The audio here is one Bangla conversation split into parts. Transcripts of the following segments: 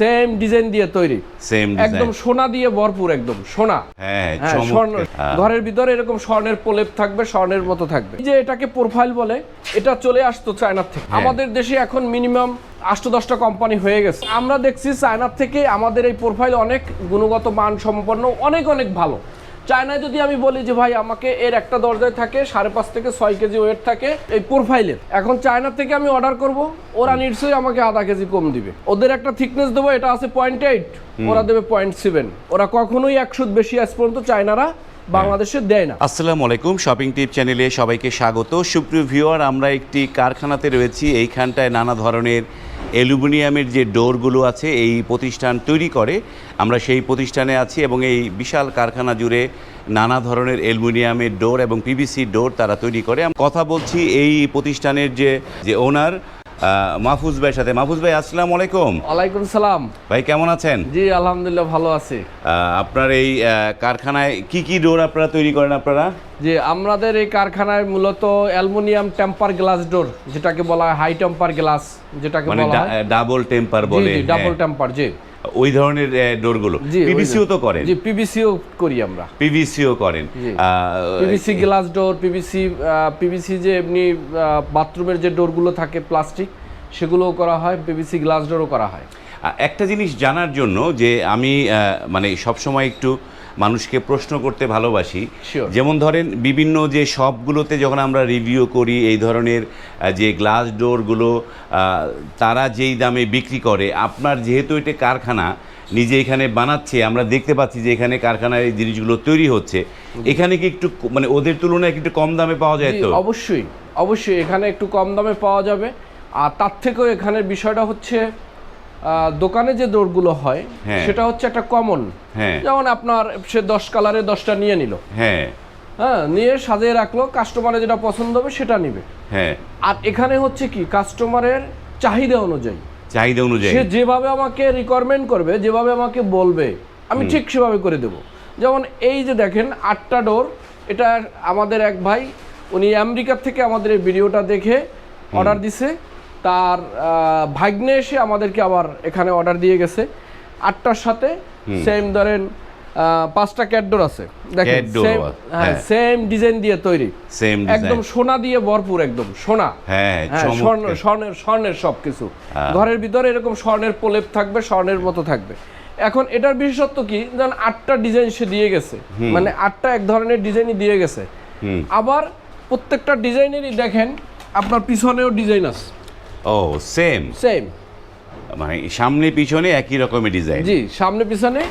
সেম ডিজাইন দিয়ে তৈরি, সেম একদম সোনা দিয়ে ভরপুর, একদম সোনা। হ্যাঁ, স্বর্ণ, ঘরের ভিতরে এরকম স্বর্ণের প্রলেপ থাকবে, স্বর্ণের মতো থাকবে। এই যে এটাকে প্রোফাইল বলে, এটা চলে আসতো চায়নার থেকে। আমাদের দেশে এখন মিনিমাম 8-10টা কোম্পানি হয়ে গেছে। আমরা দেখছি চায়নার থেকে আমাদের এই প্রোফাইল অনেক গুণগত মান সম্পন্ন, অনেক অনেক ভালো। চায়নায় যদি আমি বলি যে ভাই আমাকে এর একটা দরজায় থাকে 5.5 থেকে 6 কেজি ওয়েট থাকে এই প্রোফাইলের, এখন চায়না থেকে আমি অর্ডার করব, ওরা নিশ্চয়ই আমাকে আধা কেজি কম দিবে। ওদের একটা থিকনেস দেবো, এটা আছে 0.8, ওরা দেবে 0.7। ওরা কখনোই 100 বেশি আজ পর্যন্ত চায়নারা বাংলাদেশে দেয় না। আসসালামু আলাইকুম, শপিং টিপ চ্যানেলে সবাইকে স্বাগত। সুপ্রিয় ভিউয়ার, আমরা একটি কারখানাতে রয়েছি। এইখানটায় নানা ধরনের অ্যালুমিনিয়ামের যে ডোরগুলো আছে এই প্রতিষ্ঠান তৈরি করে। আমরা সেই প্রতিষ্ঠানে আছি এবং এই বিশাল কারখানা জুড়ে নানা ধরনের অ্যালুমিনিয়ামের ডোর এবং পিভিসি ডোর তারা তৈরি করে। আমি কথা বলছি এই প্রতিষ্ঠানের যে ওনার মাহফুজ ভাইয়ের সাথে। মাহফুজ ভাই, আসসালামু আলাইকুম। ওয়ালাইকুম সালাম। ভাই কেমন আছেন? জি আলহামদুলিল্লাহ ভালো আছি। আপনার এই কারখানায় কি কি ডোর আপনারা তৈরি করেন আপনারা? যে আমাদের এই কারখানায় মূলত অ্যালুমিনিয়াম টেম্পার গ্লাস ডোর, যেটাকে বলা হয় হাই টেম্পার গ্লাস, যেটাকে বলা হয় ডাবল টেম্পার বলে। ডাবল টেম্পার, জি ওই ধরনের ডোরগুলো। পিভিসিও তো করেন? জি পিভিসিও করি আমরা। পিভিসিও করেন? পিভিসি গ্লাস ডোর, পিভিসি যে এমনি বাথরুমের যে ডোরগুলো থাকে প্লাস্টিক, সেগুলোও করা হয়, পিভিসি গ্লাস ডোরও করা হয়। একটা জিনিস জানার জন্য যে আমি মানে সবসময় একটু মানুষকে প্রশ্ন করতে ভালোবাসি। যেমন ধরেন বিভিন্ন যে শপগুলোতে যখন আমরা রিভিউ করি এই ধরনের যে গ্লাস ডোরগুলো তারা যেই দামে বিক্রি করে, আপনার যেহেতু এটা কারখানা নিজে এখানে বানাচ্ছে, আমরা দেখতে পাচ্ছি যে এখানে কারখানায় এই জিনিসগুলো তৈরি হচ্ছে, এখানে কি একটু মানে ওদের তুলনায় একটু কম দামে পাওয়া যায়? তো অবশ্যই অবশ্যই এখানে একটু কম দামে পাওয়া যাবে। আর তার থেকেও এখানের বিষয়টা হচ্ছে দোকানে যে ডোরগুলো হয় সেটা হচ্ছে একটা কমন, যেমন আপনার সে 10 কালারে 10টা নিয়ে নিল, নিয়ে সাজিয়ে রাখলো, কাস্টমারের যেটা পছন্দ হবে সেটা নিবে। আর এখানে হচ্ছে কি কাস্টমারের চাহিদা অনুযায়ী সে যেভাবে আমাকে রিকোয়ারমেন্ট করবে, যেভাবে আমাকে বলবে, আমি ঠিক সেভাবে করে দেব। যেমন এই যে দেখেন 8টা ডোর, এটা আমাদের এক ভাই, উনি আমেরিকার থেকে আমাদের এই ভিডিওটা দেখে অর্ডার দিছে, তার ভাগ্নে এসে আমাদেরকে আবার এখানে অর্ডার দিয়ে গেছে। 8টার সাথে সেম ধরেন 5টা ক্যাটডোর আছে, দেখেন সেম ডিজাইন দিয়ে তৈরি, একদম সোনা দিয়ে ভরপুর, একদম সোনা, স্বর্ণের সবকিছু। ঘরের ভিতরে এরকম স্বর্ণের প্রলেপ থাকবে, স্বর্ণের মতো থাকবে। এখন এটার বিশেষত্ব কি, যেমন 8টা ডিজাইন সে দিয়ে গেছে, মানে 8টা এক ধরনের ডিজাইনই দিয়ে গেছে। আবার প্রত্যেকটা ডিজাইনেরই দেখেন আপনার পিছনেও ডিজাইন আছে। ও সেম মানে সামনে পিছনে একই রকমের ডিজাইন? জি, সামনে পিছনে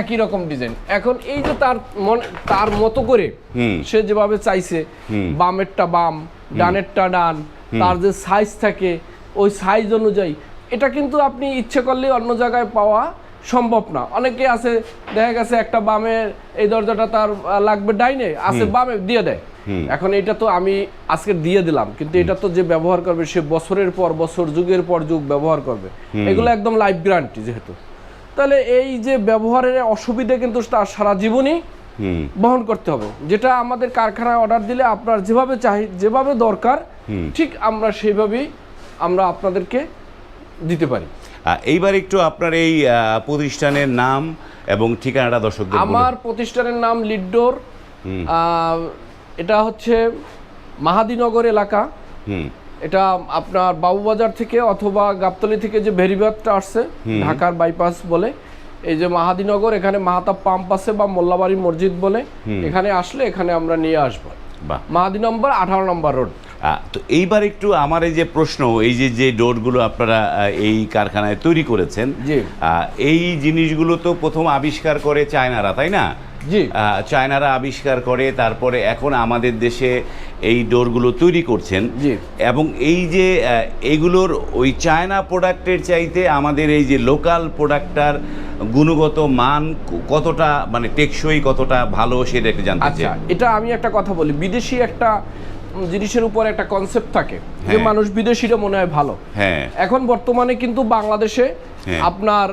একই রকম ডিজাইন। এখন এই যে তার মতো করে সে যেভাবে চাইছে, বামেরটা বাম, ডানেরটা ডান, তার যে সাইজ থাকে ওই সাইজ অনুযায়ী, এটা কিন্তু আপনি ইচ্ছে করলে অন্য জায়গায় পাওয়া সম্ভব না। অনেকে আছে দেখা গেছে একটা বামের এই দরজাটা তার লাগবে ডাইনে, আছে বামে দিয়ে দেয়। এখন এটা তো আমি আজকে দিয়ে দিলাম, কিন্তু এটা তো যে ব্যবহার করবে সে বছরের পর বছর, যুগের পর যুগ ব্যবহার করবে। এগুলো একদম লাইফ গ্যারান্টি যেহেতু, তাহলে এই যে ব্যবহারের অসুবিধা কিন্তু তার সারা জীবনই বহন করতে হবে। যেটা আমাদের কারখানায় অর্ডার দিলে আপনার যেভাবে চাই, যেভাবে দরকার, ঠিক আমরা সেইভাবেই আমরা আপনাদেরকে দিতে পারি। এইবার একটু আপনার এই প্রতিষ্ঠানের নাম এবং ঠিকানাটা দর্শকদের বলুন। আমার প্রতিষ্ঠানের নাম লিড ডোর, এটা হচ্ছে মাহাদিনগর এলাকা। এটা আপনার বাবুবাজার থেকে অথবা গাবতলী থেকে যে ভেরিবাদটা আসছে ঢাকার বাইপাস বলে, এই যে মাহাদিনগর, এখানে মাহাতাব পাম্প আছে বা মোল্লাবাড়ি মসজিদ বলে, এখানে আসলে এখানে আমরা নিয়ে আসবো। মাহাদি নম্বর 18 নম্বর রোড। তো এইবার একটু আমার এই যে প্রশ্ন, এই যে ডোরগুলো আপনারা এই কারখানায় তৈরি করেছেন, এই জিনিসগুলো তো প্রথম আবিষ্কার করে চায়নারা, তাই না? চায়নারা আবিষ্কার করে, তারপরে এখন আমাদের দেশে এই ডোরগুলো তৈরি করছেন। এবং এই যে এগুলোর ওই চায়না প্রোডাক্টের চাইতে আমাদের এই যে লোকাল প্রোডাক্টটার গুণগত মান কতটা, মানে টেকসই কতটা ভালো, সেটা একটু জানতে চাই। এটা আমি একটা কথা বলি, বিদেশি একটা জিনিসের উপর একটা কনসেপ্ট থাকে যে মানুষ বিদেশিটা মনে হয় ভালো। এখন বর্তমানে কিন্তু বাংলাদেশে আপনার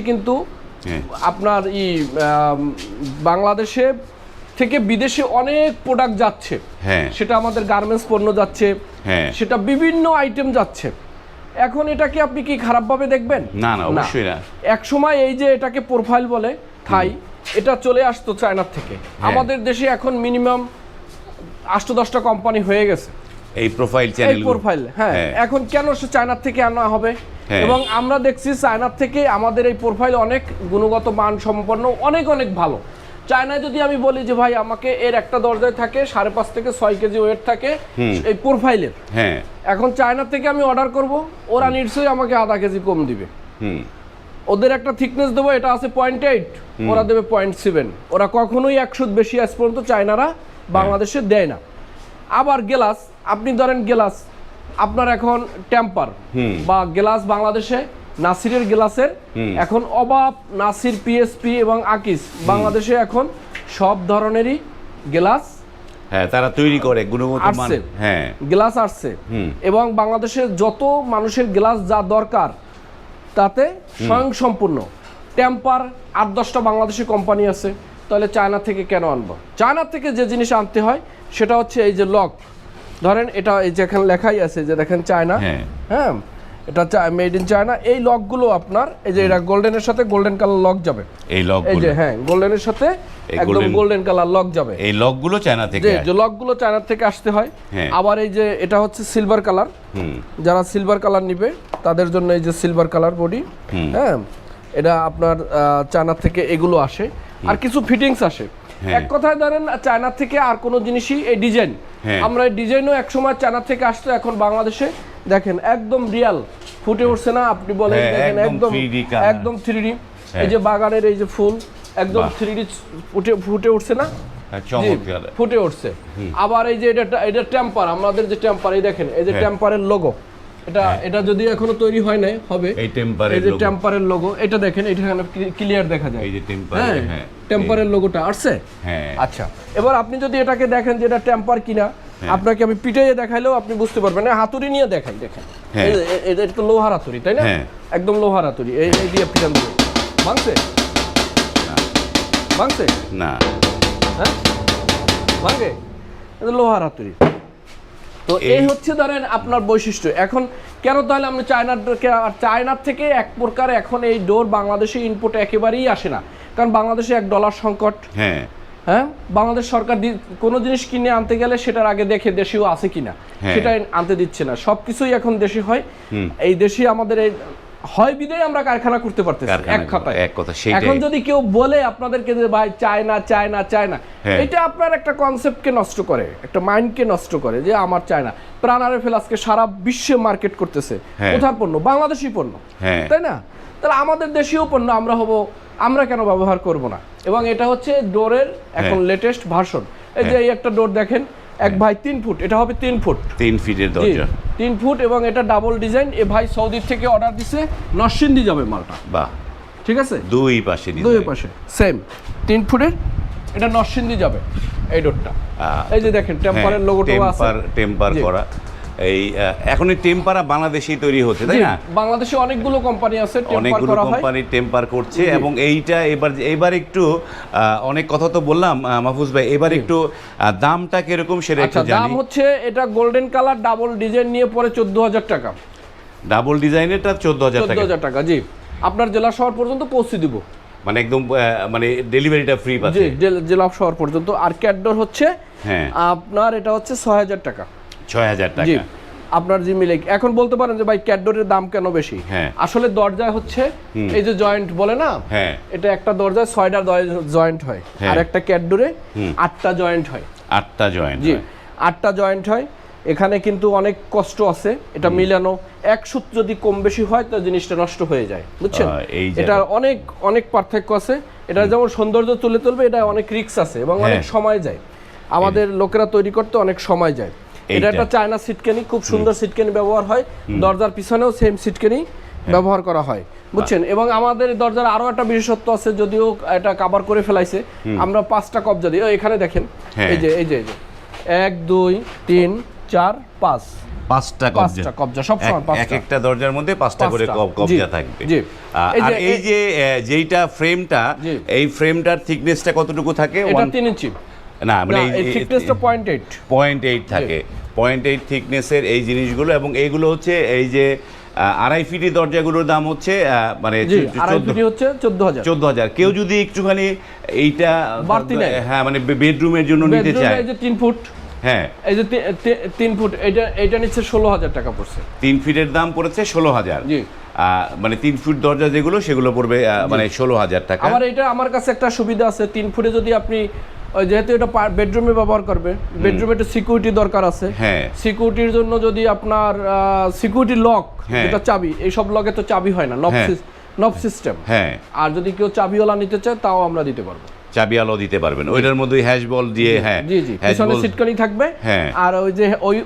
কিন্তু আপনার বাংলাদেশে থেকে বিদেশে অনেক প্রোডাক্ট যাচ্ছে, সেটা আমাদের গার্মেন্টস পণ্য যাচ্ছে, সেটা বিভিন্ন আইটেম যাচ্ছে। এখন এটাকে আপনি কি খারাপভাবে দেখবেন? না না, অবশ্যই না। এক সময় এই যে এটাকে প্রোফাইল বলে থাই, এটা চলে আসতো চায়নার থেকে। আমাদের দেশে এখন মিনিমাম 8-10টা কোম্পানি হয়ে গেছে এই প্রোফাইল চ্যানেল, প্রোফাইল। হ্যাঁ, এখন কেন সে চায়নার থেকে আনা হবে? এবং আমরা দেখছি চায়নার থেকে আমাদের এই প্রোফাইল অনেক গুণগত মান সম্পন্ন, অনেক অনেক ভালো। চায়নায় যদি আমি বলি যে ভাই আমাকে এর একটা দরজায় থাকে 5.5 থেকে 6 কেজি ওয়েট থাকে এই প্রোফাইলের, হ্যাঁ, এখন চায়নার থেকে আমি অর্ডার করব, ওরা নিশ্চয়ই আমাকে আধা কেজি কম দিবে। ওদের একটা থিকনেস দেবো, এটা আছে 0.8, ওরা দেবে 0.7। ওরা কখনোই 100 বেশি আজ পর্যন্ত চায়নারা বাংলাদেশে দেয় না। আবার গ্লাস, আপনি ধরেন গ্লাস আপনার এখন টেম্পার বা গ্লাস বাংলাদেশে নাসিরের গ্লাসের এখন অভাব। নাসির, পিএসপি এবং আকিস বাংলাদেশে এখন সব ধরনেরই গ্লাস, হ্যাঁ, তারা তৈরি করে গুণগত মান, হ্যাঁ, গ্লাস আসছে। এবং বাংলাদেশে যত মানুষের গ্লাস যা দরকার তাতে স্বয়ংসম্পূর্ণ। টেম্পার 8-10টা বাংলাদেশি কোম্পানি আছে, তাহলে চায়না থেকে কেন আনবো? চায়না থেকে যে জিনিস আনতে হয় সেটা হচ্ছে এই যে লক, ধরেন এটা এই যে এখানে লেখাই আছে যে দেখেন চায়না, হ্যাঁ, এটা মেড ইন চায়না। এই লকগুলো আপনার এই যে এটা গোল্ডেনের সাথে গোল্ডেন কালার লক যাবে, এই লক, এই যে হ্যাঁ, গোল্ডেনের সাথে একদম গোল্ডেন কালার লক যাবে। এই লকগুলো চায়না থেকে, যে লকগুলো চায়না থেকে আসতে হয়। আবার এই যে এটা হচ্ছে সিলভার কালার, যারা সিলভার কালার নিবে তাদের জন্য এই যে সিলভার কালার বডি, হ্যাঁ, এটা আপনার চায়না থেকে এগুলো আসে। আর কিছু ফিটিংস আসে। এক কথায় ধরেন চায়না থেকে আর কোনো জিনিসই এই ডিজাইন, আমরা এই ডিজাইনও একসময় চায়না থেকে আসতো, এখন বাংলাদেশে দেখেন একদম রিয়াল ফুটে উঠছে না? আপনি বলেন দেখেন একদম 3D, এই যে বাগানের এই যে ফুল একদম 3D ফুটে উঠছে না? ফুটে উঠছে। আবার এই যে এটা টেম্পার, আমাদের যে টেম্পার, এই দেখেন এই যে টেম্পারের লোগো, এটা যদি এখনো তৈরি হয় নাই, হবে এই যে টেম্পারের লোগো, এটা দেখেন এখানে ক্লিয়ার দেখা যায়, এই যে টেম্পারের লোগোটা আসছে। আচ্ছা, এবার আপনি যদি এটাকে দেখেন যে এটা টেম্পার কিনা, আপনাকে আমি পিটাইয়ে দেখাইলেও আপনি বুঝতে পারবেন না। হাতুড়ি নিয়ে দেখাই, দেখেন এটা তো লোহার হাতুড়ি, তাই না? একদম লোহার হাতুড়ি, এই দিয়ে পিটান দিয়ে ভাঙছে না, হ্যাঁ, ভাঙে, এটা লোহার হাতুড়ি। তো এই হচ্ছে ধরেন আপনার বৈশিষ্ট্য। এখন কেন তাহলে আমরা চায়নার থেকে এক প্রকার এখন এই ডোর বাংলাদেশে ইনপুট একেবারেই আসে না, কারণ বাংলাদেশে $1 সংকট। হ্যাঁ, বাংলাদেশ সরকার কোনো জিনিস কিনে আনতে গেলে সেটার আগে দেখে দেশীয় আছে কিনা, সেটা আনতে দিচ্ছে না। সবকিছুই এখন দেশি হয়। এই দেশি আমাদের এই হয় বিদায় আমরা কারখানা করতে পারতেছি এক কথা। এখন যদি কেউ বলে আপনাদেরকে যে ভাই চায়না চায়না চায়না, এটা আপনার একটা কনসেপ্টকে নষ্ট করে, একটা মাইন্ডকে নষ্ট করে যে আমার চায়না। প্রাণারে ফেল আজকে সারা বিশ্বে মার্কেট করতেছে কোথার পণ্য? বাংলাদেশি পণ্য, তাই না? তাহলে আমাদের দেশীয় পণ্য আমরা কেন ব্যবহার করব না? এবং এটা হচ্ছে ডোরের এখন লেটেস্ট ভার্সন। এই যে এই একটা ডোর দেখেন, এক ভাই 3 ফুট, এটা হবে 3 ফুট, 3 ফিটের দরজা, 3 ফুট, এবং এটা ডাবল ডিজাইন। এ ভাই সৌদি থেকে অর্ডার দিছে, নরসিংদী যাবে মালটা। বাহ, ঠিক আছে, দুই পাশে সেম 3 ফুটের, এটা নরসিংদী যাবে এই ডোরটা। এই যে দেখেন টেম্পারের লোগোটাও আছে, টেম্পার করা। এই এখন এই টেম্পারা বাংলাদেশেই তৈরি হচ্ছে, তাই না? বাংলাদেশে অনেকগুলো কোম্পানি আছে, অনেকগুলো কোম্পানি টেম্পার করছে। এবং এইটা এবার একটু অনেক কথা তো বললাম মাহফুজ ভাই, এবার একটু দামটা কিরকম সেটা একটু জানি। দাম হচ্ছে এটা গোল্ডেন কালার ডাবল ডিজাইন নিয়ে পড়ে 14,000 টাকা। ডাবল ডিজাইনেরটা 14,000 টাকা, জি। আপনার জেলা শহর পর্যন্ত পৌঁছে দিব, মানে একদম মানে ডেলিভারিটা ফ্রি পাচ্ছে, জি, জেলা শহর পর্যন্ত। আর ক্যাটডোর হচ্ছে আপনার এটা হচ্ছে 6,000 টাকা। 6,000 টাকা। জি, আপনার জি মিলে। এখন বলতে পারেন যে ভাই ক্যাটডোরের দাম কেন বেশি? আসলে দরজায় হচ্ছে এই যে জয়েন্ট বলে না, এটা একটা দরজায় 6টা জয়েন্ট হয়, আর একটা ক্যাটডোরে 8টা জয়েন্ট হয়। 8টা জয়েন্ট, জি, 8টা জয়েন্ট হয়। এখানে কিন্তু অনেক কষ্ট আছে এটা মিলানো। এক সুত যদি কম বেশি হয় তো জিনিসটা নষ্ট হয়ে যায়, বুঝছেন? এটা অনেক অনেক পার্থক্য আছে। এটা যেমন সৌন্দর্য তুলে তুলবে, এটা অনেক রিস্ক আছে এবং অনেক সময় যায়। আমাদের লোকেরা তৈরি করতে অনেক সময় যায়। এটা একটা চায়না সিটকেনি, খুব সুন্দর সিটকেনি ব্যবহার হয়। দরজার পিছনেও সেম সিটকেনি ব্যবহার করা হয়, বুঝছেন? এবং আমাদের দরজার আরো একটা বিশেষত্ব আছে, যদিও এটা কভার করে ফেলাইছে। আমরা 5টা কবজা দিই, এখানে দেখেন, এই যে 1 2 3 4 5 5টা কবজা, সব সময় 5টা, একটা দরজার মধ্যে 5টা করে কবজা থাকবে। আর এই যে যেইটা ফ্রেমটা, এই ফ্রেমটার থিকনেসটা কতটুকু থাকে? এটা 3 ইঞ্চি না, মানে এই থিকনেসটা 0.8 থাকে। 0.8 থিকনেসের এই জিনিসগুলো। এবং এইগুলো হচ্ছে এই যে আড়াই ফিটি দরজাগুলোর দাম হচ্ছে মানে আড়াই ফিটি হচ্ছে 14,000। কেউ যদি একটুখানি এইটা বাড়তি নেয়, হ্যাঁ মানে বেডরুমের জন্য নিতে চায়, এই যে 3 ফুট, হ্যাঁ এই যে 3 ফুট, এটা নিচ্ছে 16,000 টাকা পড়ছে। 3 ফিটের দাম পড়েছে 16,000। জি, মানে 3 ফুট দরজা যেগুলো সেগুলো পড়বে মানে 16,000 টাকা। আমার কাছে একটা সুবিধা আছে, 3 ফুটে যদি আপনি যেহেতু এটা বেডরুমে ব্যবহার করবে, বেডরুমে একটু সিকিউরিটি দরকার আছে, হ্যাঁ সিকিউরিটির জন্য যদি আপনার সিকিউরিটি লক, যেটা চাবি, এইসব লকে তো চাবি হয় না, নব সিস্টেম, হ্যাঁ, আর যদি কেউ চাবিওয়ালা নিতে চায় তাও আমরা দিতে পারবো, চাবিওয়ালা দিতে পারবেন। ওইটার মধ্যে হ্যাশ বল দিয়ে, হ্যাঁ জি জি, পিছনে সিটকানি থাকবে, হ্যাঁ, আর ওই যে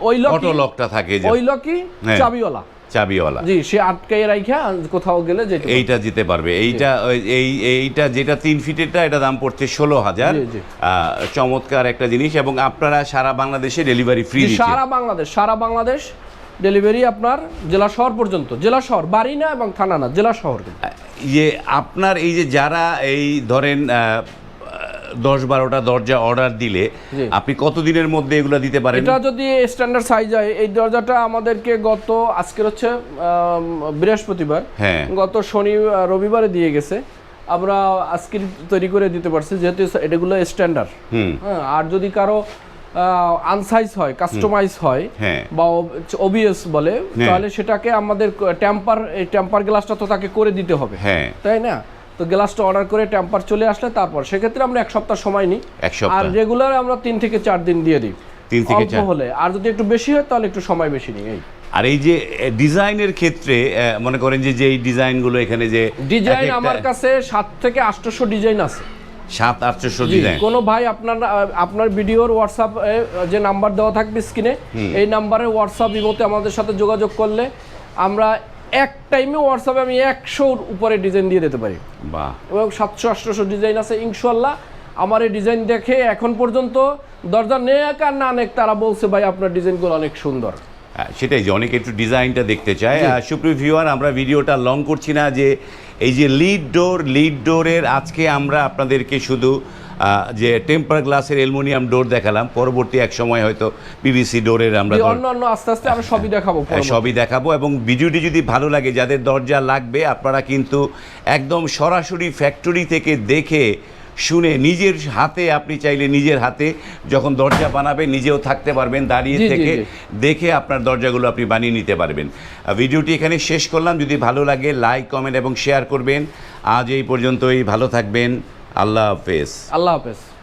ওই লক, অটো লকটা থাকে, ওই লকই চাবিওয়ালা, জি, সে আটকায় রাইখা কোথাও গেলে যেতে এইটা যেতে পারবে। এইটা যেটা 3 ফিটেরটা, এটা দাম পড়ছে 16,000। চমৎকার একটা জিনিস, এবং আপনারা সারা বাংলাদেশে ডেলিভারি ফ্রি দিচ্ছেন। সারা বাংলাদেশ ডেলিভারি আপনার জেলা শহর পর্যন্ত, জেলা শহর, বাড়ি না এবং থানা না, জেলা শহর। আপনার এই যে যারা এই ধরেন 10-12টা দরজা অর্ডার দিলে আপনি কতদিনের মধ্যে এগুলো দিতে পারেন? এটা যদি স্ট্যান্ডার্ড সাইজ হয়, এই দরজাটা আমাদেরকে আজকের হচ্ছে বৃহস্পতিবার, গত রবিবারে দিয়ে গেছে, আমরা আজকে তৈরি করে দিতে পারছি, যেহেতু এটাগুলো স্ট্যান্ডার্ড। আর যদি কারো আনসাইজ হয়, কাস্টমাইজ হয়, বা ওবিএস বলে, তাহলে সেটাকে আমাদের টেম্পার গ্লাসটা তো তাকে করে দিতে হবে, তাই না? তো গ্লাসটা অর্ডার করে টেম্পার চলে আসলে তারপর সেক্ষেত্রে আমরা 1 সপ্তাহ সময় নিই, আর রেগুলার আমরা 3 থেকে 4 দিন দিয়ে দিই, 3 থেকে 4 হলে। আর যদি একটু বেশি হয় তাহলে একটু সময় বেশি নিই। আর এই যে ডিজাইনের ক্ষেত্রে মনে করেন যে এই ডিজাইনগুলো, এখানে যে ডিজাইন আমার কাছে 7 থেকে 800 ডিজাইন আছে, 700-800 ডিজাইন। কোনো ভাই আপনার ভিডিওর হোয়াটসঅ্যাপ যে নাম্বার দেওয়া থাকবে স্ক্রিনে, এই নাম্বারে হোয়াটসঅ্যাপ ইমোতে আমাদের সাথে যোগাযোগ করলে আমরা এক টাইমে হোয়াটসঅ্যাপে আমি 100-র উপরে ডিজাইন দিয়ে দিতে পারি। বাহ, এবং 700-800 ডিজাইন আছে ইনশাআল্লাহ। আমার এই ডিজাইন দেখে এখন পর্যন্ত দরজা নেক আর না নেক তারা বলছে ভাই আপনার ডিজাইনগুলো অনেক সুন্দর। সেটাই যে অনেকে একটু ডিজাইনটা দেখতে চায়। সুপ্রিয় ভিউয়ার, আমরা ভিডিওটা লং করছি না, যে এই যে লিড ডোরের আজকে আমরা আপনাদেরকে শুধু যে টেম্পার গ্লাসের অ্যালুমিনিয়াম ডোর দেখালাম, পরবর্তী এক সময় হয়তো পিভিসি ডোরের আমরা অন্য আস্তে আস্তে আমরা সবই দেখাবো। এবং ভিডিওটি যদি ভালো লাগে, যাদের দরজা লাগবে, আপনারা কিন্তু একদম সরাসরি ফ্যাক্টরি থেকে দেখে শুনে নিজের হাতে, আপনি চাইলে নিজের হাতে যখন দরজা বানাবেন নিজেও থাকতে পারবেন, দাঁড়িয়ে থেকে দেখে আপনার দরজাগুলো আপনি বানিয়ে নিতে পারবেন। ভিডিওটি এখানে শেষ করলাম। যদি ভালো লাগে লাইক, কমেন্ট এবং শেয়ার করবেন। আজ এই পর্যন্তই, ভালো থাকবেন। আল্লাহ হাফেজ।